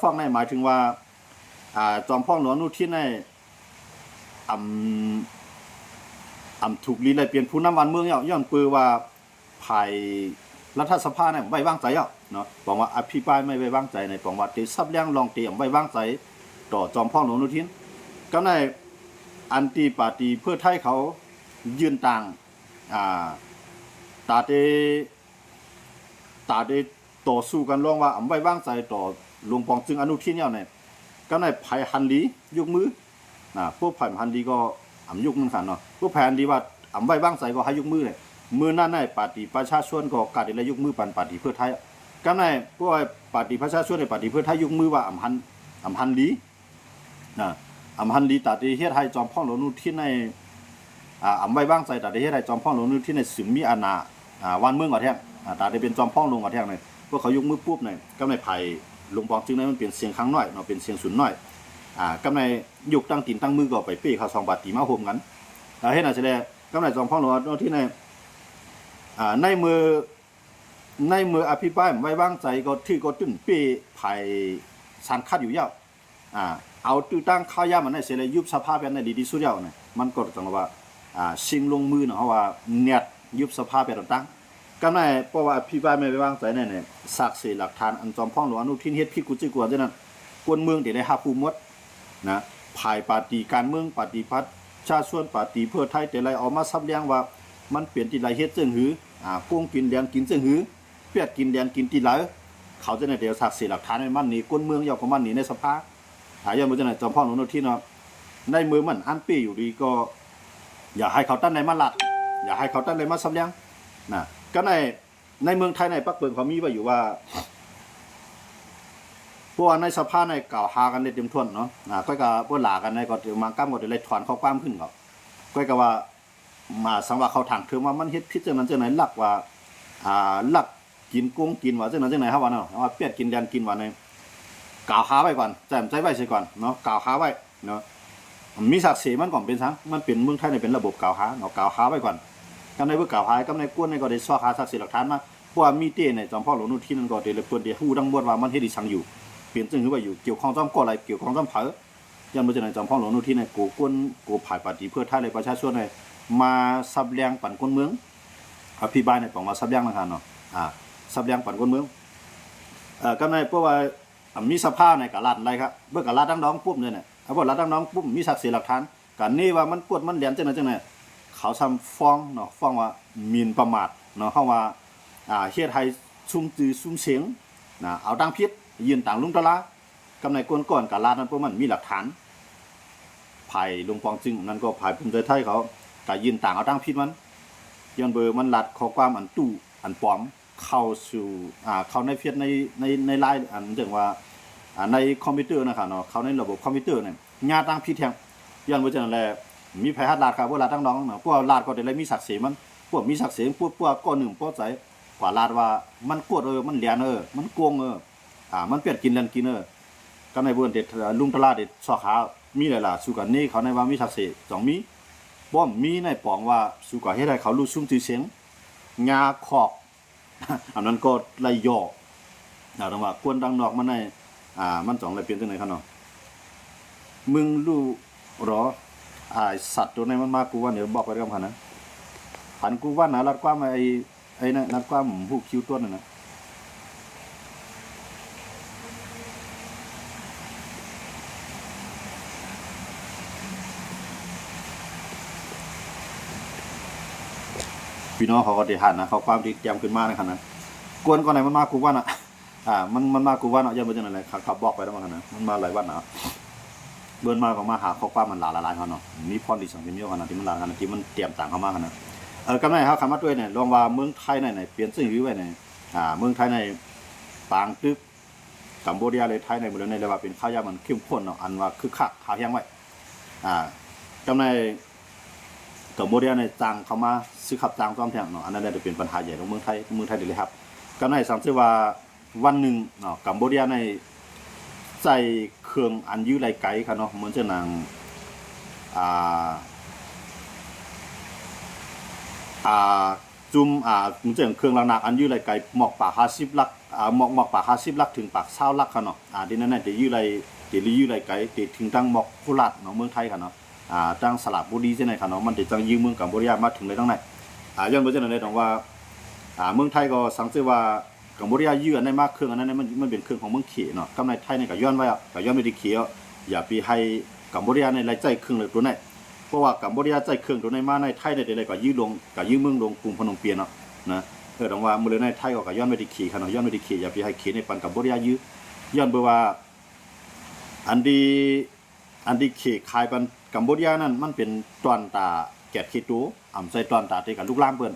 ฟ้องในหมายถึงว่าจอมพ่อหลวงอนุทินในถูกลีเลยเปลี่ยนผู้นำวันเมืองย้อนปือว่าภายรัฐสภาเนี่ยไม่วางใจเนาะบอกว่าอภิปรายไม่ไว้วางใจในบอกว่าตีซับเลี้ยงลองตีไม่วางใจต่อจอมพ่อหลวงอนุทินก็ในอันตีปาร์ตี้เพื่อไทยเขายืนต่างตาเดต่อสู้กันร้องว่าไม่วางใจต่อหลวงปองจึงอนุทินเนี่ยก็ในไผ่ฮันดียกมือพวกไผ่ฮันดีก็ยกมือขันเนาะพวกไผ่ฮันดีว่าไม่วางใจก็ให้ยกมือเลยมือนั่นในปาร์ตี้ประชาชนก็กัดเลยยกมือปันปาร์ตี้เพื่อไทยก็ในพวกปาร์ตี้ประชาชนในปาร์ตี้เพื่อไทยยกมือว่าฮันดีฮันดีตาดีเฮ็ดให้จอมพ่อหลวงอนุทินในไม่วางใจตาดีเฮ็ดให้จอมพ่อหลวงอนุทินในสึงมีอาณาวันเมืองก่อนแท้ตาได้เป็นจอมพ่อหลวงก่อนแท้เลยพวกเขายกมือปุ๊บเนี่ยก็ในไผ่หลวงปองจึงนั้นมันเป็นเสียงครั้งน้อยเนาะเป็นเสียงศูนย์น้อยก็ในยุคตั้งตีนตั้งมือก็ไปเป้เขา2 บาทตีมาโฮมกันเฮ็ดน่ะแสดงก็ในจอมพ่อหลวงอนุทินในในมืออภิปรายไม่วางใจก็ที่ก็ตึ้งเป้ไผ่สันคัดอยู่ยาวเอาตื้อตั้งข้าวยามันในเสรียุบสภาพเป็นในดีที่สุดแล้วเนี่ยมันก็จังว่าชิงลงมือเนาะว่าเน็ตยุบสภาพเป็นตั้งก็ในเพราะว่าพี่บ้านไม่ไปวางใจเนี่ยสักเสหลักฐานอันจอมพ่อหลวงอนุทินเฮ็ดพี่กุจิกวนฉะนั้นกวนเมืองได้ฮับผู้หมดนะภายปาร์ตี้การเมืองปฏิพัฒน์ชาติส่วนปาร์ตี้เพื่อไทยแต่ไรออกมาซับเลี้ยงว่ามันเปลี่ยนที่ไรเฮ็ดจึงหือโกงกินแดงกินจึงหือเปียดกินแดงกินที่ไรเขาจะในเดี๋ยวสักเสหลักฐานในมันนี่กวนเมืองยาวกว่ามันนี่ในสภาย้อนมาจากไหนจอมพ่อหลวงอนุทินเนาะในมือมันอันปี้อยู่ดีก็อย่าให้เขาตั้งในมาลัดอย่าให้เขาตั้งในมาซับเลี้ยงนะก็ในเมืองไทยในปักเปิงเขามีไว้อยู่ว่าพวกในสภาในกล่าวหากันในเต็มท่วนเนาะก็กับพวกหลากันในก็ถือมาก้ามก็เลยถอนข้อความขึ้นเขาก็กับว่ามาสังว่าเขาถางเถื่อว่ามันเฮ็ดพิษจังนั้นจังไหนหลักว่าหลักกินกุ้งกินว่าจังนั้นจังไหนครับว่าเนาะว่าเปียดกินแดนกินว่าในกล่าวหาไว้ก่อนแจ่มใจไว้เสียก่อนเนาะกล่าวหาไว้เนาะมีศักดิ์ศรีมันก่อนเป็นซังมันเป็นเมืองไทยในเป็นระบบกล่าวหาเนาะกล่าวหาไว้ก่อนกันในเพื่อกล่าวหากันในกวนในก็ได้ซ้อหาศักดิ์ศรีหลักฐานมาเพราะว่ามีเต้ในจอมพ่อหลวงอนุทินนั่นก็ได้เลยเปิดเดี๋ยวฮู้ดังบดว่ามันเฮ็ดดิชังอยู่เปลี่ยนจึงคือว่าอยู่เกี่ยวข้องจอมก่ออะไรเกี่ยวข้องจอมเผอยันบ่จังได๋จอมพ่อหลวงอนุทินในกูกวนกูภายปฏิเพื่อไทยเลยประชาชนในมาซับเลี้ยงปั่นคนเมืองอภิบาลในของมาซับเลี้ยงนะครับเนาะซับเลี้ยงปั่นคนเมืองกันในเพราะว่ามีสภาในกะลาดอะไรครับเมื่อกะลาดดังน้องปุ๊บเนี่ยพอลาดดังน้องปุ๊บมีศักดิ์ศรีหลักฐานกันนี่ว่ามันกวดมันเหรียญจังนั้นจังนั้นเขาทำฟ้องเนาะฟ้องว่าหมิ่นประมาทเนาะเฮาว่าเฮ็ดให้ซุ่มจือซุ่มเสียงเอาดังพิษยืนต่างลุงตะลากำในก้นก่อนกะลาดนั้นพวกมันมีหลักฐานภายลุงปองจึงนั่นก็ภายภูมิใจไทยเขาก็ยืนต่างเอาดังพิษมันย้อนเบอร์มันลัดข้อความอันตู้อันปลอมเข้าสู่เข้าในเฟซในไลน์อันจังว่าในคอมพิวเตอร์นะครับเนาะเข้าในระบบคอมพิวเตอร์เนี่ยญาตั้งพิษแทงย้อนว่าจังได๋มีไผฮัดลาดครับว่าลาดทั้งน้องเนาะพวกลาดก็ได้เลยมีศักดิ์ศรีมันพวกมีศักดิ์ศรีพวกก็หนึ่งพอใจกว่าลาดว่ามันกวดมันเหลียนมันโกงมันเปียดกินแลนกินก็ในเบิ่นเด็ดลุงตลาดเด็ดสอขามีหลายๆสู่กันนี่เขาในว่ามีศักดิ์ศรี2มีบ่มีในปองว่าสู่ก็เฮ็ดให้เขารู้ซุ่มชื่อเสียงญาขอกอันนั้นก็ไล่ย่อต้องว่ากวนดังนอกมันในมัน2เลยเปลี่ยนจังได๋ครับเนาะมึงรู้หรอสัตว์ตัวนี้มันมากูว่าเดี๋ยวบอกไปกับพันนะพันกูว่านะรัดความไอ้นั่นรัดความผู้คิวต้นน่ะนะพี่น้องเขาก็ได้หันนะเขาความที่แจมขึ้นมาในขณะกวนก่อนไหนมันมากูว่าน่ะมันมากูว่าเนาะยังบ่จังได๋เลยเขาบอกไปแล้วมันนะมันมาหลายวันนะเบิ่นมาก็มาหาข้อความมันหลายๆเขาเนาะมีพรดิสังเป็นเยอะขนาดที่มันหลายขนาดที่มันเตรียมต่างเข้ามาขนาดกำไรครับคำว่าด้วยเนี่ยลองว่าเมืองไทยในเปลี่ยนสิ่งอยู่ไว้ในเมืองไทยในปางตึกกัมพูชาเลยไทยในเมืองในเรียกว่าเป็นข้าวยามันเข้มข้นเนาะอันว่าคึกคักหาแห้งไว้กำไรกัมพูชาในจางเข้ามาซื้อขับจางซ้อมแทงเนาะอันนั้นจะเป็นปัญหาใหญ่ของเมืองไทยเลยครับกำไรสังเกตว่าวันหนึ่งเนาะกัมพูชาในใส่เครื่องอันยื้อไรไกลค่ะเนาะเหมือนจะนาง จุ่มมันจะเครื่องหนักอันยื้อไรไก่หมอกปาก50ลักหมอกปาก50ลักถึงปาก20ลักค่ะเนาะดินั้นน่ะจะยื้อไรจะยื้อไรไก่จะถึงตั้งหมอกโคราชเนาะเมืองไทยค่ะเนาะตั้งสระบุรีจังได๋ค่ะเนาะมันจะจังยื้อเมืองกัมพูชามาถึงเลยตั้งไหนย้อนบ่จังได๋ต้องว่าเมืองไทยก็สังเกตว่ากัมพูชายื้ออันนั้นมากเครื่องอันนั้นมันเป็นเครื่องของเมืองเขเนาะกำในไทยนี่ก็ย้อนไว้ก็ย้อนไปที่เขอย่าไปให้กัมพูชาในรายใจเครื่องเลยตัวไหนเพราะว่ากัมพูชาใจเครื่องตัวในมาในไทยได้เลยก็ยื้อลงก็ยื้อเมืองลงกรุงพนมเปญเนาะนะต้องว่ามื้อในไทยก็ย้อนไปที่เขค่ะเนาะย้อนไปที่เขอย่าไปให้เขในปันกัมพูชายื้อย้อนไปว่าอันดีเขคายปันกัมพูชานั้นมันเป็นตอนตาแกะคิดดูใส่ตอนตาที่กันลูกลามเปิ้น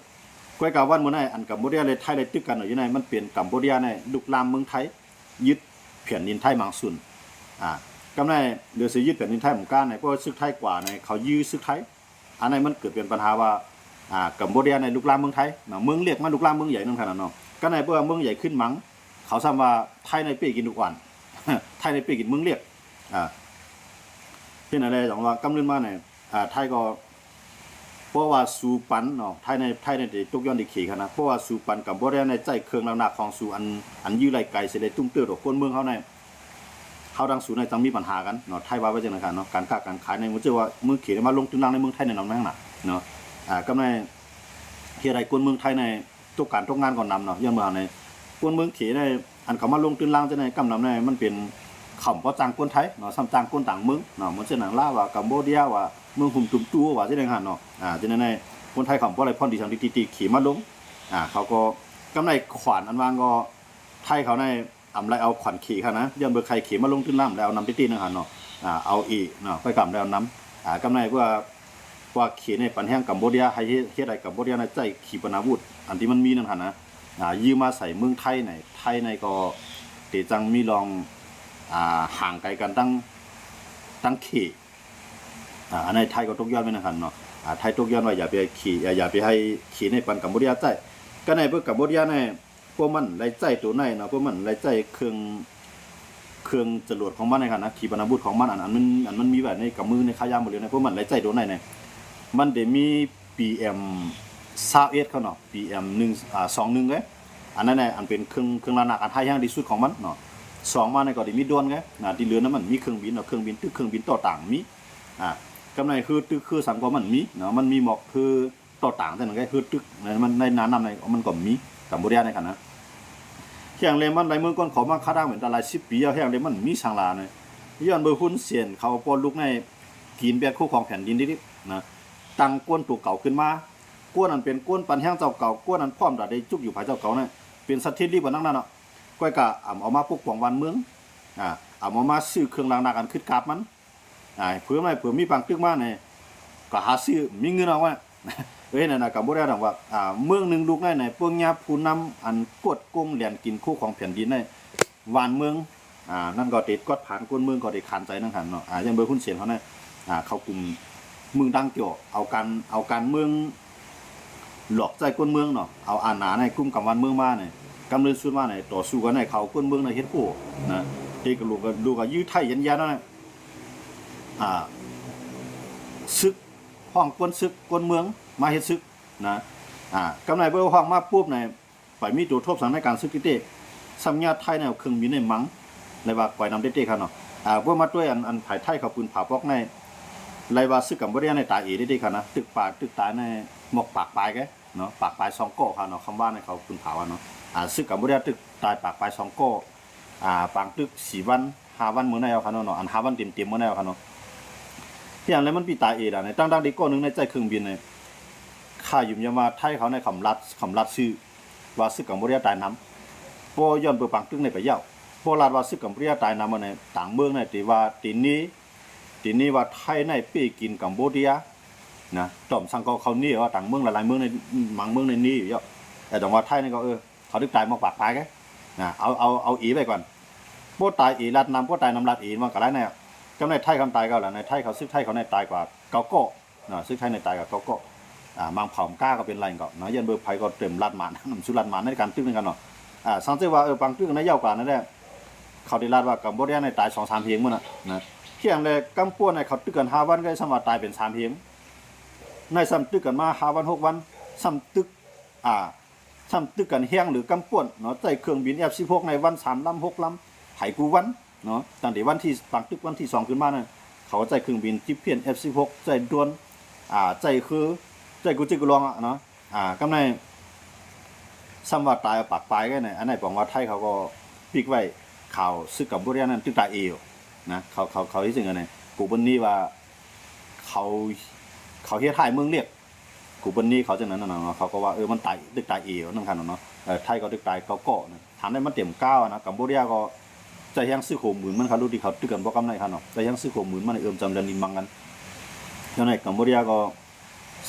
ก้อยกาวันมื้อนั้นอันกัมพูชาเลยไทยเลยตึกกันอยู่ในมันเป็นกัมพูชาในลูกลามเมืองไทยยึดแผ่นดินไทยมังสุนกำไรเดือดสิยึดแผ่นดินไทยเหมือนกันในเพราะซึกไทยกว่าในเขายื้อซึกไทยอันนั้นมันเกิดเป็นปัญหาว่ากัมพูชาในลูกลามเมืองไทยเมืองเรียกมันลูกลามเมืองใหญ่นั่นขนาดเนาะก็ในเพื่อเมืองใหญ่ขึ้นมังเขาซ้ำว่าไทยในปีกินทุกวันไทยในปีกินเมืองเรียกที่ไหนเลยสองว่ากำเนิดมาเนี่ยไทยก็เพราะว่าสูปันเนาะไทยในตกย้อนดีขี่ครับนะเพราะว่าสูปันกัมพูชาในใจเครื่องหนักของสูอันยื้อไรไก่เสด็จตุ้มเตื้อดอกคนเมืองเขาในเขาดังสูในจังมีปัญหากันเนาะไทยว่าไว้จังนะครับเนาะการค้าการขายในมือเจ้าว่ามือขี่มาลงตึงลังในเมืองไทยในนำนั่งหนักเนาะก็ในที่ไรคนเมืองไทยในทุกการทุกงานก่อนนำเนาะย้อนมาในคนเมืองขี่ในอันเขามาลงตึงลังจะในกำนำในมันเป็นข่ำเพราะจางคนไทยเนาะซ้ำจางคนต่างเมืองเนาะเหมือนเช่นหนังล่าว่ากัมพูชาว่าเมืองหุ่มตุ่มตัวว่าที่ไหนฮะเนาะที่นั่นในคนไทยข่ำเพราะอะไรพ่นดีทางตีขี่มาลงเขาก็กำไรขวานอันวางก็ไทยเขาในไรเอาขวัญขี่ค่ะนะย้อนเบอร์ใครขี่มาลงขึ้นล่ำแล้วนำตีนะฮะเนาะเอาอีเนาะไปกำแล้วน้ำกำไรว่าขี่ในปันแห้งกัมพูชาให้เฮ็ดอะไรกัมพูชาในใจขี่ปนาวุธอันที่มันมีนั่นฮะนะยืมมาใส่เมืองไทยในก็เตจังมีลองห่างไกลกันตั้งขี่อันในไทยก็ตกย้อนไปนะครับเนาะไทยตกย้อนว่าอย่าไปขี่อย่าไปให้ขี่ในปันกัมพูชาใจก็ในเพื่อกัมพูชาในพวกมันไล่ใจตัวในเนาะพวกมันไล่ใจเครื่องจรวดของมันนะครับนะขีปนาวุธของมันอันมันมีแบบในกับมือในขายามหมดเลยนะพวกมันไล่ใจตัวในเนี่ยมันได้มี PM 21เขาเนาะ PM 21เลยอันนั้นเนี่ยอันเป็นเครื่องระนาดอันไทยอย่างที่สุดของมันเนาะ2มาในก็ได้มีดวนไงที่เหลือนั้นมันมีเครื่องบินเนาะเครื่องบินต่อต่างมีกำไรคือตึกคือสังก็มันมีเนาะมันมีหมอกคือต่อต่างแต่นั่นก็คือตึกมันในน้ำในมันก็มีกัมพูชาในขณะแข่งเลมันในเมืองก้นเขามาค่าดังเหมือนตลาด10 ปีแข่งเลมันมีสังลาเนี่ยย้อนเบอร์หุ้นเสียนเขาปนลูกในกินเบียดคู่ของแผ่นดินนิดๆนะตั้งก้นตัวเก่าขึ้นมาก้นนั้นเป็นก้นปันแห้งเจ้าเก่าก้นนั้นพร้อมได้จุกอยู่ภายเจ้าเก่าเนี่ยเป็นสัตว์ที่รีบกว่านั่งนั่นเนาะก้อยกะเอามาปกป้องวันเมืองเอามาซื้อเครื่องรางนากันขึ้นกราบมันเผื่อมีปังตึกมาเนี่ยก็หาซื้อมีเงินเอาไว้นั่นน่ะกัมพูชาถามว่าเมืองนึงลูกในพวกญาผู้นำอันกดกงเหรียญกินคู่ของแผ่นดินในวานเมืองนั่นก็ติดกดผ่านก้นเมืองก็ได้ขานใจนั่นหั่นเนาะยังเบอร์หุ้นเสียนเขาเนี่ยเขากลุ่มเมืองดังเกี่ยวเอาการเมืองหลอกใจก้นเมืองเนาะเอาอาณาในกลุ่มกับวันเมืองมาเนี่ยกำเนิดสุดมาเนี่ยต่อสู้กันในเขาก้นเมืองในเฮ็ดผู้นะที่ก็ลูกก็ยื้อไทยยันยานั่นน่ะซึกห้องก้นซึกก้นเมืองมาเฮ็ดซึกนะกำไรเบอร์ห้องมาปุ๊บเนี่ยไปมีตัวทบสังในการซึกเต้สัญญาไทยเนี่ยเครื่องบินในมังเลยว่าปล่อยนำเต้ครับเนาะพวกมาด้วยอันภายไทยเขาปืนผาปอกในไรว่าซึกกัมพูชาในตาเอได้ครับนะตึกตาในหมอกปากปลายแกเนาะปากปลาย2 ก้อครับเนาะคำว่าในเขาปืนผาเนาะซึกกัมพูชาตึกตายปากปลาย2 ก้อปางตึก4 วัน5 วันมื้อในเอาครับเนาะอัน5 วันเต็มมื้อในเอาครับเนาะที่อย่างไรมันปีตาเอในตั้งดีก้อนึงในใจเครื่องบินในข้ายุ่มยามาไทยเขาในคำรัดซื้อว่าซึกกัมพูชาตายน้ำพอย้อนเปิดปังตึกในไปเย้าพอลาดว่าซึกกัมพูชาตายน้ำมาในต่างเมืองในตีว่าตีนี้ว่าไทยในปีกินกัมพูชานะจอมสังเขานี่ว่าต่างเมืองหลายเมืองในบางเมืองในนี้อยู่เยอะแต่จังหวัดไทยนี่ก็เขาตึกตายมาปากตายแกนะเอาอีไปก่อนพวกตายอีรัดน้ำพวกตายน้ำรัดอีมันก็ได้เนี่ยก็ในไทยคำตายก็แล้วในไทยเขาซึกไทยเขาในตายกว่าเกาโก้นะซึกไทยในตายกว่าเกาโก้มังเผากล้าก็เป็นไรก็นะยันเบอร์ไผก็เต็มรัดหมานสุรัดหมานในการตึกนึงกันเนาะสังเกตว่าบางตึกในยาวกว่านั่นแหละเขาได้รัดว่ากัมพูชาในตาย2-3 เพียงมื้อน่ะนะเที่ยงเลยกำปั้วในเขาตึกกัน5 วันก็สามารถตายเป็น3 เพียงในซ้ำตึกกันมา5 วัน 6 วันซ้ำตึก ซ้ำตึกกันแห้งหรือกำป่วนเนาะใจเครื่องบิน F16 ในวัน3 ลำ 6 ลำไถกูวันเนาะตั้งแต่วันที่ปังตึกวันที่2ขึ้นมานั่นเขาใจเครื่องบินจิเพียน F16 ใจดวนใจคือใจกูจิกลองเนาะกำในซ้ำว่าตายปากปลายกันเนี่ยอันไหนบอกว่าไทยเขาก็ปิกไว้ข่าวซึกกับบุรีนั่นตึกตายเอวนะเขาที่สิ่งอะไรกูบนนี้ว่าเขาเฮ็ดไทยเมืองเรียกกูบนนี้เขาจังนั้นน่ะเขาก็ว่ามันตายตึกตายเอวนั่นคันเนาะไทยก็ตึกตายเขาก็นะถามได้มันเต็มก้าวนะกัมพูชาก็ใจยังซื้อโขมหมื่นมันเขารู้ที่เขาตึกกันบ่กำไรคันเนาะใจยังซื้อโขมหมื่นมันจำเดือนนินมังกันแล้วในกัมพูชาก็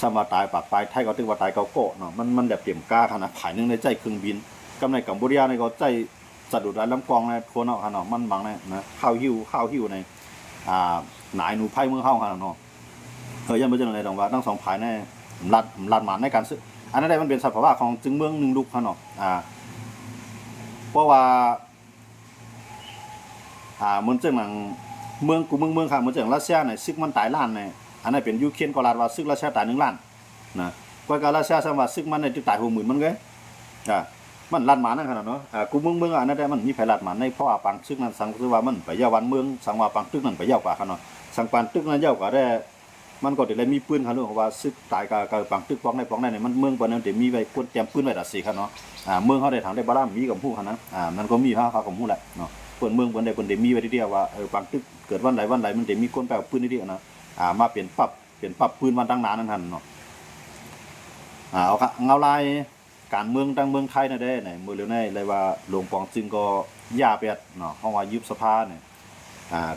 สมาตายปากปลายไทยก็ตึกว่าตายเขาก็เนาะมันแบบเต็มก้าขนาดภายนึงในใจเครื่องบินกำในกัมพูชาในก็ใจสะดุดลำกองในโคนเอาคันเนาะมันบังนะข้าวหิวในหนายหนูไพ่เมืองเฮาคันเนาะยังบ่จังได๋ดอกว่าทั้งสองภายในลัดหมานในการซื้ออันนั้นได้มันเป็นสภาวะของจึงเมืองนึงลุกคันเนาะเพราะว่ามันจังหนังเมืองค่ะมันจังรัสเซียเนี่ยซึกมันตายล้านเนี่ยอันนั้นเป็นยูเครนก็ลาดว่าซึกรัสเซียตาย1 ล้านนะก็การรัสเซียซ้ำว่าซึกมันเนี่ยตาย60,000มันเด้มันลัดหมานั่นขนาดเนาะกูเมืองอันนั้นได้มันมีไผลัดหมาในเพราะว่าปังซึกนั้นสังคือว่ามันไปยาวันเมืองสังว่าปังตึกนั้นไปยาวกว่าคันเนาะสังปันตึกนั้นยาวกว่าได้มันก็ได้มีปืนคันเนาะว่าซึกตายกับปังตึกป้องได้เนี่ยมันเมืองปานนั้นได้มีไว้กดแจมปืนไว้ตัดสิคันเนาะเมืองเฮาได้ทางได้บ่ล่ะมีกับผู้คันนั้นมันก็มีเขากับผู้แหละเนาะเปิ้นเมืองเปิ้นได้มีไว้ทีเดียวว่าปังตึกเกิดวันไหนมันได้มีคนไปเอาปืนทีเดียวนะมาเปลี่ยนปรับปืนวันตั้งนานนั่นหั่นเนาะเอาค่ะเงาลายการเมืองตั้งเมืองไทยน่ะได้ไหนมื้อเร็วนี้เลยว่าหลวงปองจึงก็ย่าเปียดเนาะเฮาว่ายุบสภาเนี่ย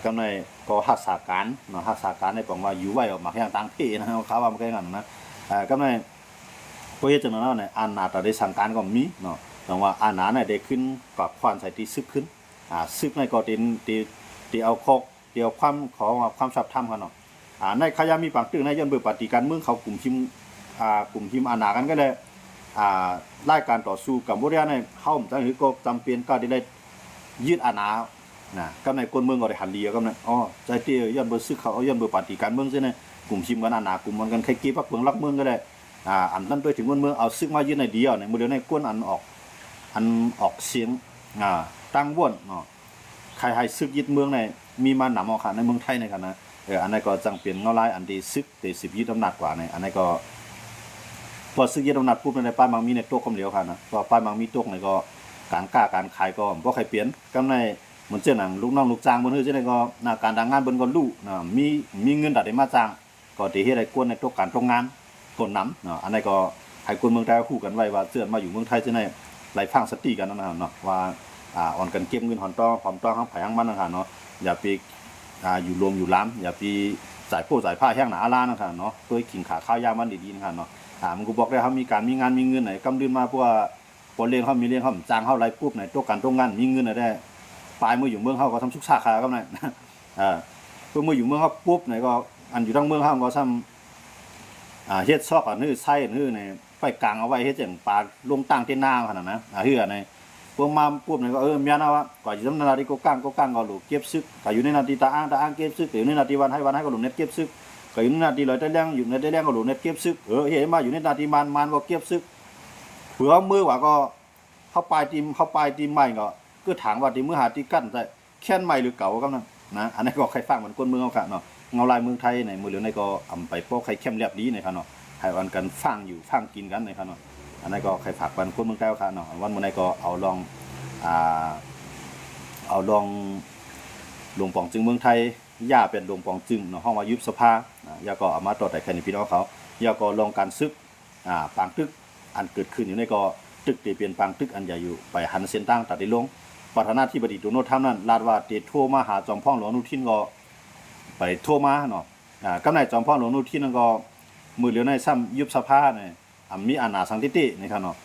กำในก็รักษาการเนาะรักษาการในปองว่าอยู่ไว้ออกมาแค่ต่างที่นะเขาว่ามันก็อย่างนั้นนะกำในก็เฮ็ดจังนั้นเนี่ยอาณาตได้สั่งการก็มีเนาะแต่ว่าอาณาเนี่ยได้ขึ้นกับควานใส่ที่ซึกขึ้นซึกในก็ตีเอาคอกเดียวความชอบธรรมกันเนาะในขยามีปังตึกในย้อนเบิดปฏิการเมืองเขากลุ่มหิมอาณากันก็เลยรายการต่อสู้กับบุรีรัมย์เนี่ยเฮาจังหือก็จำเป็นก็ได้ยึดอาณานะก็ในคนเมืองก็ได้หันดีก็นั่นใจเตี้ยย้อนเบอร์ซึกเขาย้อนเบอร์ปฏิการเมืองซิเนี่ยกลุ่มหิมกันอาณากลุ่มมันกันใครเก็บพักเมืองรักเมืองก็ได้อันนั้นไปถึงเมืองเอาซึกมายึดในเดียวเนี่ยมื้อเดียวในก้นอันออกเสียงตั้งว่นเนาะใครให้ซึกยึดเมืองในมีมาหนำเอาค่ะในเมืองไทยในกันนะอันนั้นก็จังเปลี่ยนเงาลายอันที่ซึกแต่10ยึดอำนาจกว่าในอันนั้นก็พอซึกยึดอำนาจปุ๊บในป้ายบางมีในโต๊ะคำเหลียวค่ะนะพอป้ายบางมีโต๊ะในก็การกล้าการขายก็บ่ใครเปลี่ยนกำในเหมือนเจ้าหนังลูกน้องลูกจ้างบนเฮือจังได๋ก็การทำงานบนก็รู้มีเงินได้มาจ้างก็สิเฮ็ดให้กวนในโต๊ะการตรงงานคนนำเนาะอันนั้นก็ให้คนเมืองไทยคู่กันไว้ว่าเสื้อมาอยู่เมืองไทยจังได๋ไหลฟังสติกันนั่นน่ะเนาะว่าอ่อนกันเก็บเงินหอนต่อพร้อมต่อเฮาไผของมันนั่นค่ะเนาะอย่าไปอยู่รวมอยู่ล้ํอย่าไปสายผ้าแห้งหนาล้านั่นค่ะเนาะตัวขิงขาข้าวยามันดีๆนั่นค่ะเนาะมันก็บอกได้เฮามีการมีงานมีเงินไหนกำลืนมาเพราะว่าบ่เลี้ยงเฮามีเลี้ยงเฮาจ้างเฮาไหลปุ๊บไหนโต๊ะการตรงงานมีเงินได้ปลายมืออยู่เมืองเฮาก็ทำสุขสาขาก็นั่นเพิ่นมืออยู่เมืองเฮาปุ๊บไหนก็อันอยู่ทั้งเมืองเฮาก็ซ้ำเฮ็ดซอกอันนี้ไส้อันนี้ในไฟกลางเอาไว้เฮ็ดจังปลาลงตั้งที่หน้าขนาดนะเฮือในพวกมาปุ๊บไหนก็มีอันว่าก่อนสิทำนาทีก็ก้างก็ลูกเก็บซึกก็อยู่ในนาทีตาอ้างเก็บซึกอยู่ในนาทีวันให้ก็ลูกเน็ตเก็บซึกก็อยู่ในนาทีลอยตะแรงอยู่ในตะแรงก็ลูกเน็ตเก็บซึกเฮ็ดมาอยู่ในนาทีมันก็เก็บซึกเผื่อมือว่าก็เข้าปลายทีมใหม่ก็ถางว่าที่มือหาที่กั้นแต่แค่นใหม่หรือเก่าก็นั่นนะอันนี้ก็ใครฟังเหมือนคนเมืองเอาค่ะเนาะเงาลายเมืองไทยในมือเหลือในก็อำไปโป๊ะใครเข้มเรียบดีในค่ะเนาะให้วันกันฟังอยู่ฟังกินกันในค่ะเนาะอันนี้ก็ใครฝากวันคนเมืองไทยเอาค่ะเนาะวันมื้อในก็เอาลองหลวงปองจึงเมืองไทยย่าเป็นหลวงปองจึงเนาะห้องว่ายุบสภาย่าก็เอามาต่อแต่แค่นี้พี่น้องเขาย่าก็ลองการซึกปางตึกอันเกิดขึ้นอยู่ในก็ตึกที่เป็นปางตึกอันใหญ่อยู่ไปหันเส้นตั้งตัดได้ลงประธานาธิบดีโดนัลด์ทรัมป์นั้นลาดว่าติโทรมาหาจอมพลหลวงอนุทินก็ไปโทรมาเนาะกำในจอมพลหลวงอนุทินนั้นก็มือเหลียวในซ้ำยุบสภาเนี่ยมีอาณาสังติตินี่ครับเนาะ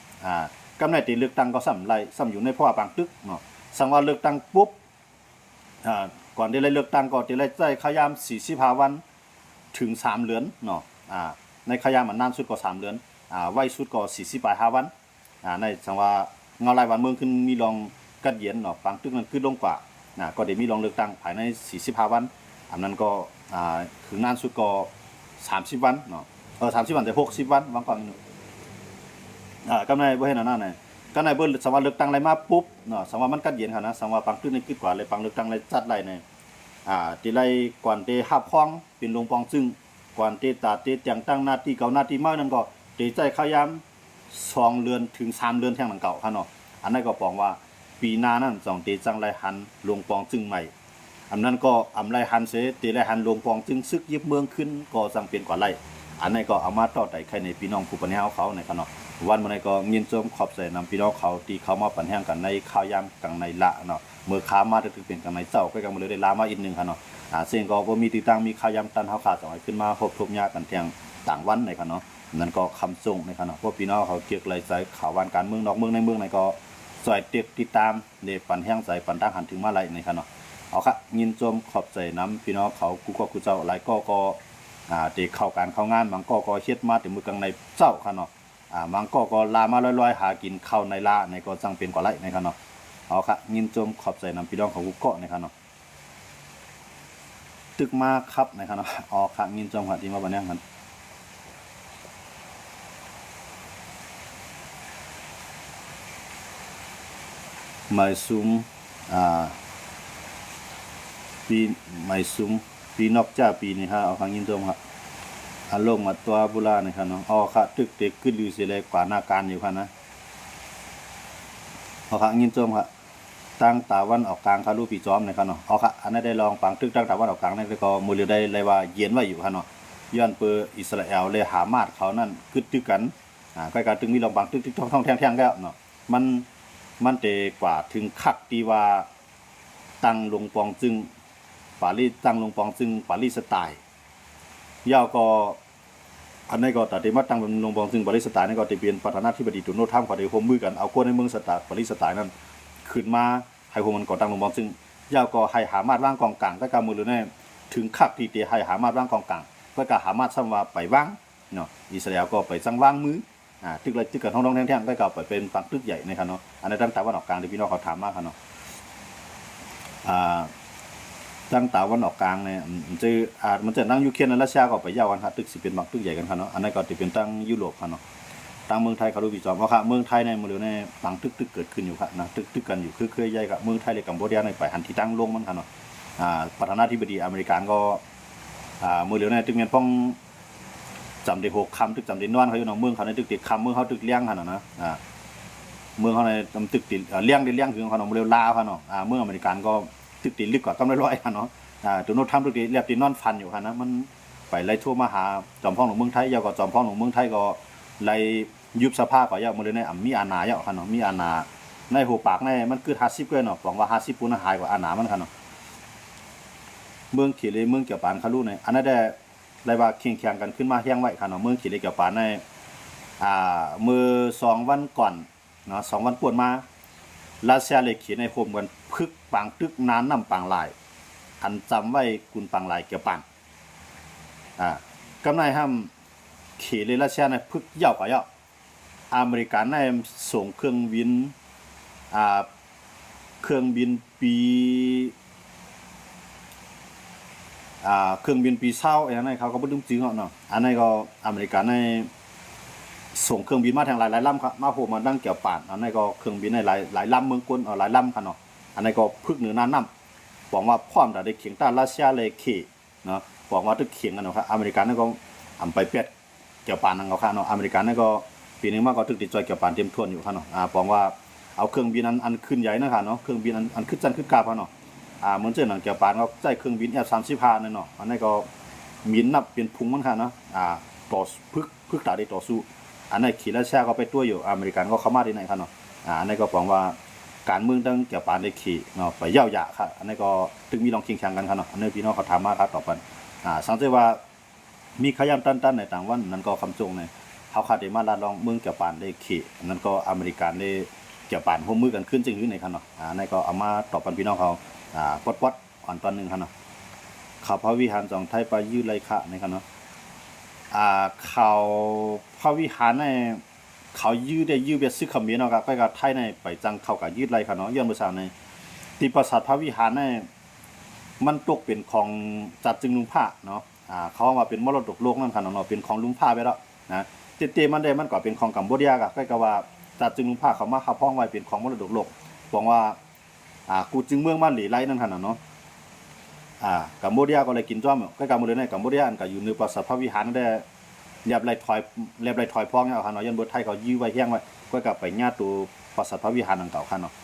กำในตีเลือกตั้งก็ซ้ำอยู่ในเพราะว่าปางตึกเนาะสังว่าเลือกตั้งปุ๊บก่อนที่ได้เลือกตั้งก็ที่ได้ใจขยาม45 วันถึง3 เดือนเนาะในขยามมันนานสุดก็3 เดือนไว้สุดก็45 วันในสังว่าเงาลายวันเมืองขึ้นมีรองกัดเย็นเนาะปางตึกนั้นขึ้นลงกว่าก็ได้มีรองเลือกตั้งภายใน45 วันอันนั้นก็ถึงนานสุดก็30 วันเนาะ30 วันแต่60 วันบางกว่า กำไรบ่เห็นอันนั้นน่ะก็ในเบิ่สมว่าเลือกตั้งอะไรมาปุ๊บเนาะสมว่ามันกัดเย็นค่ะนะสมว่าปังตึกในคิดกว่าเลยปังเลือกตั้งอะไรจัดไรเนี่ยที่ไรก่อนที่ฮับพ้องเป็นลงปองซึ่งก่อนที่ตาที่แต่งตั้งหน้าที่เก่าหน้าที่ใหม่นั่นก็ตีใจขยาม2เดือนถึง3เดือนแท่งหลังเก่าค่ะเนาะอันนั้นก็ปองว่าปีหน้านั้น2ตีจังไรหันลงปองซึ่งใหม่อันนั้นก็อำไรหันเสตีไรหันลงปองซึ่งซึกยึดเมืองขึ้นก็สังเปลี่ยนกว่าไรอันนั้นก็เอามาต่อไต่ใครในพี่น้องผู้ปัญญาเขาในค่ะเนาะวันมื้อนี้ก็ยินชมขอบใจนำพี่น้องเขาที่เข้ามาปัญหากันในข่าวยามกังในละเนาะเมื่อค้ามาถึงเป็นกังในเจ้าก็กำลังเลยได้ลามาอีกนึงค่ะเนาะซึ่งก็บ่มีติดตั้งมีข่าวยามตันเฮาขาด2ให้ขึ้นมาพบทบยากันเที่ยงต่างวันในค่ะเนาะนั่นก็คำส่งในค่ะเนาะพวกพี่น้องเขาเกี่ยวเลยใส่ข่าววันการเมืองนอกเมืองในเมืองในก็ซอยติดตามในปันแห้งใส่ปันตั้งหันถึงมาไหลในค่ะเนาะเอาค่ะยินชมขอบใจนำพี่น้องเขากูเจ้าหลายก็ที่เข้าการเข้างานบางก็เฮ็ดมาถึงมือกังในเจ้าค่ะเนาะบางก็ลามาลอยๆหากินข้าวในลาในก็จังเป็นกว่าไรในครับเนาะเอาค่ะยินชมขอบใจนำพี่น้องของกูเกาะในครับเนาะตึกมาครับในครับเนาะเอาค่ะยินชมค่ะที่มาบันนี้กันหมายซุ้มปีหมายซุ้มปีนอกจ้าปีนี้ฮะเอาค่ะยินชมครับลงมาตัวบุราในครับเนาะอ๋อค่ะตึกเด็กขึ้นอยู่เสียเลยกว่าหน้าการอยู่ค่ะนะเอาค่ะยินจมค่ะตั้งตาวันออกกลางค่ะรูปปีจอมในครับเนาะเอาค่ะอันนั้นได้ลองปังตึกตั้งตาวันออกกลางนั่นก็มือเรือได้เลยว่าเย็นไว้อยู่ค่ะเนาะย้อนเปออิสราเอลเลยหามาดเขานั่นกึดตึกกันใกล้กันตึงมีลองปังตึกท่องแท่งแล้วเนาะมันเตกว่าถึงคักที่ว่าตั้งลงปองจึงปารีสตั้งลงปองจึงปารีสสไตล์ยาวก็อันนี้ก็ตัดที่มาตั้งเป็นลงบองซึ่งปารีสสไตล์นี่ก็จะเป็นประธานาธิบดีโดนัลด์ทรัมป์ก็ได้ร่วมมือกันเอาคนในเมืองสไตล์ปารีสสไตล์นั้นขึ้นมาให้พวกมันก่อตั้งลงบองซึ่งยาวก็ให้หามาดว่างกองกลางก็การมือหรือแน่ถึงคักที่จะให้หามาดว่างกองกลางเพื่อการหามาดซ้ำว่าไปว่างเนาะอิสราเอลก็ไปสั่งว่างมือตึกอะไรตึกกันท้องแท่งๆก็กลับไปเป็นฝั่งตึกใหญ่นะครับเนาะอันนี้ตั้งแต่วันออกกลางที่พี่น้องเขาถามมากครับเนาะตั้งตาวันออกกลางเนี่ยมันจะนั่งยูเครนและรัสเซียก็ไปยาวกันครับตึกสิเป็นบางตึกใหญ่กันครับเนาะอันนั้นก็จะเป็นตั้งยุโรปครับเนาะตั้งเมืองไทยเขาดูปีจอมเพราะครับเมืองไทยในมือเรือในบางตึกเกิดขึ้นอยู่ครับนะตึกกันอยู่คือเคยใหญ่กับเมืองไทยเลยกัมพูชาในไปหันที่ตั้งลงมันครับเนาะประธานาธิบดีอเมริกันก็มือเรือในตึกเมียนป้องจำได้6 คำตึกจำได้นอนเขาอยู่เนาะเมืองเขาในตึกติดคำเมืองเขาตึกเลี้ยงครับเนาะเมืองเขาในตึกติดเลี้ยงถึงเขาเนาะมือเรือลาวครับเนาะเมืองอเมริกันก็ตึกติดลึกกว่ากำไรร้อยค่ะเนาะตัวโน้ตทำตึกติดเรียบติดนอนฟันอยู่ค่ะนะมันไปไล่ทั่วมาหาจอมพ่อของเมืองไทยยาวกว่าจอมพ่อของเมืองไทยก็ไล่ยุบสภาพก็ยาวมาเลยในมีอาณาเยอะค่ะเนาะมีอาณาในหัวปากในมันคือ50เนาะหวังว่า50ปูนหายกว่าอาณามันค่ะเนาะเมืองขีเลยเมืองเกี่ยวปานคารุในอันนั้นได้ไล่ว่าเคียงกันขึ้นมาเฮี้ยงไว้ค่ะเนาะเมืองขีเลยเกี่ยวปานในมือ2 วันก่อนเนาะ2 วันปวดมารัสเซียเลยขีในโฮมกันพึกปังตึกนานน้ำปังลายอันจำไว้กุนปังลายเกี่ยวปันกำไรห้ามขี่เลยรัสเซียในพึกเย่ากว่าเย่าอเมริกันในส่งเครื่องบินปีเศร้าอย่างนั้นเขาก็บ่ดึงจริงเนาะอันนั้นก็อเมริกันในส่งเครื่องบินมาทางหลายลำครับมาโผล่มาดังเกี่ยวป่านอันนั้นก็เครื่องบินในหลายลำเมืองกลหลายลำค่ะเนาะอันนั้นก็พึกเหนือน้ำบอกว่าพร้อมได้เขียงต้านรัสเซียเลยขี่เนาะบอกว่าตึกเขียงกันเนาะครับอเมริกันนั่นก็ไปเปียดเกี่ยวป่านนั่นก็ค่ะเนาะอเมริกันนั่นก็ปีนึงมาก็ตึกติดจอยเกี่ยวป่านเต็มทวนอยู่ค่ะเนาะบอกว่าเอาเครื่องบินอันขึ้นใหญ่นะค่ะเนาะเครื่องบินอันขึ้นจันขึ้นกาค่ะเนาะเหมือนเจ้าหนังเกี่ยวป่านก็ใช้เครื่องบินF-35นั่นเนาะอันนั้นก็มีนับเป็นพุงมันค่ะเนาะต่อพึกตาได้ต่อสู้อันนั้นขี่รัสเซียก็ไปตัวอยู่อเมริกันก็เข้ามาที่ไหนค่ะเนาะอันนั้นก็บอกว่าการเมืองตั้งเกี่ยวปานได้ขี่เนาะไปเย่าหยาครับอันนี้ก็ถึงมีลองเคียงแข่งกันครับเนาะอันนี้พี่น้องเขาถามมาครับต่อไปสังเกตว่ามีขยำตันในต่างวันนั้นก็คำจงในเขาคาดได้มาลาลองเมืองเกี่ยวปานได้ขี่นั้นก็อเมริกันได้เกี่ยวปานร่วมมือกันขึ้นจริงหรือในครับเนาะอันนี้ก็เอามาตอบปันพี่น้องเขาปดอ่อนตอนนึงครับเนาะข่าวพระวิหาร2ไทยไปยืดไรคะในครับเนาะข่าวพระวิหารในเขายืดเบียดซื้อขมิ้นเนาะครับไปกับไทยในไปจังเข้ากับยืดไรค่ะเนาะย้อนภาษาในที่ปราสาทพระวิหารในมันตกเป็นของจัดจึงลุงผ้าเนาะเขาว่าเป็นมรดกโลกนั่นค่ะเนาะเป็นของลุงผ้าไปแล้วนะ เตมันได้มันก็เป็นของกัมพูชาก็ก็ว่าจัดจึงพาเขามาคับพ้องไว้เป็นของมรดกโลกบอกว่ากูจึงเมืองบ้านหลีไลนั่นหั่นน่ะเนาะกัมพูชาก็เลยกินจ้อมก็กัมพูชาในกัมพูชาอันก็อยู่ในปราสาทพระวิหารได้เรียบไรถอยพ้องเอาคั่นเนาะยันบ่ไทยเขายื้อไว้แห้งไว้ก็กลับไปญาติตูปราสาทพระวิหารอันเก่าคั่นเนาะ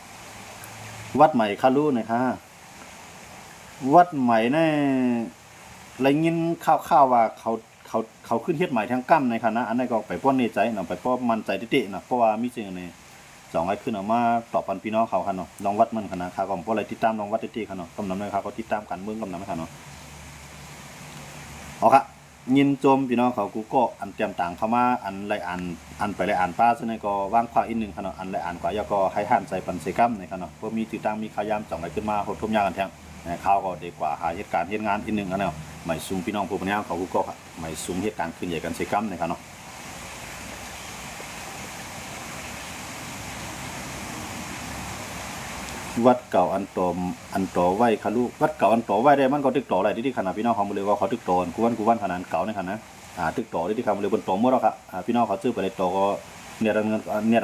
วัดใหม่คารุนะคะวัดใหม่ในไรยินข่าวๆว่าเขาขึ้นเฮ็ดใหม่ทางกั้มในคณะอันนั้นก็ไปป้อนในใจเนาะไปป้อมั่นใจติๆนะเพราะว่ามีสิ่งนี้สองไอ้ขึ้นออกมาตอบปันพี่น้องเขาคั่นเนาะลองวัดมันคั่นนะข้าก็บ่อะไรติดตามลองวัดติๆคั่นเนาะกำนำเลยครับก็ติดตามกันเมืองกำนำคั่นเนาะเอาค่ะยินโจมพี่น้องเขากูก็อันเตรียมต่างเข้ามาอันไรอันไปไรป้าซึ่งในก็วางขวาอีกนึงคั่นเนาะอันไรกว่ายาก็ให้หันใส่ปันเสกัมในคั่นเนาะบ่มีติดตามมีขยามจ่องไว้ขึ้นมาโหดทุ่มยากันแท้ข่าวก็ดีกว่าหาเหตุการณ์เฮ็ดงานอีกนึงอันเนาะหมายซุมพี่น้องผู้ปัญญาเขาก็หมายซุมเหตุการณ์ขึ้นใหญ่กันเสกัมในคั่นเนาะวัดเก่าอันต่อไว้ค่ะลูกวัดเก่าอันต่อไว้ได้มันก็ตึกต่ออะไรที่ขนาดพี่น้องเขาบ่เลยว่าเขาตึกต่อกูวันขนาดเก่าในขนาดตึกต่อที่เขาบ่เลยบนต่อหมดแล้วครับพี่น้องเขาซื้อไปได้ต่อก็เนี่ย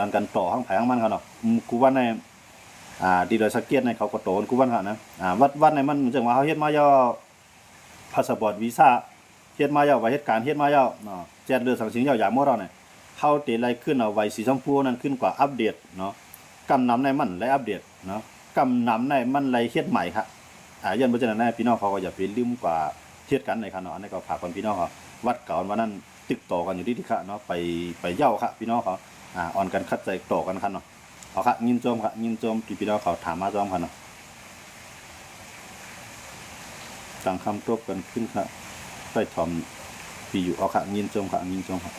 อันกันต่อข้างไผข้างมันครับเนาะกูวันในดีเลยสักเกียรติในเขาก็โตกูวันค่ะนะวัดในมันจังว่าเขาเฮ็ดมายาวพาสปอร์ตวีซ่าเฮ็ดมายาวว่าเหตุการณ์เฮ็ดมายาวเนาะแจ้งเรื่องสังสิงยาวอย่างหมดแล้วเนี่ยเฮาติไล่ขึ้นเอาไว้สีชมพูนั้นขึ้นกว่าอัปเดตเนาะกำนำในมันและอัปเดตเนาะกำนำในมันไรเฮ็ดใหม่ครับยันบ่จังนั้นพี่น้องเขาก็อย่าไปลืมกว่าเฮ็ดกันในคั่นเนาะอันนี้ก็ฝากคนพี่น้องเขาวัดเก่าวันนั้นติดต่อกันอยู่ที่ค่ะเนาะไปเย้าครับพี่น้องเขาอ่อนกันคัดใจต่อกันคั่นเนาะเอาค่ะยินโจมครับยินโจมพี่น้องเขาถามมาจอมคั่นเนาะตั้งคำตบกันขึ้นครับใต้ถ่อมพี่อยู่เอาค่ะยินโจมครับยินโจมครับ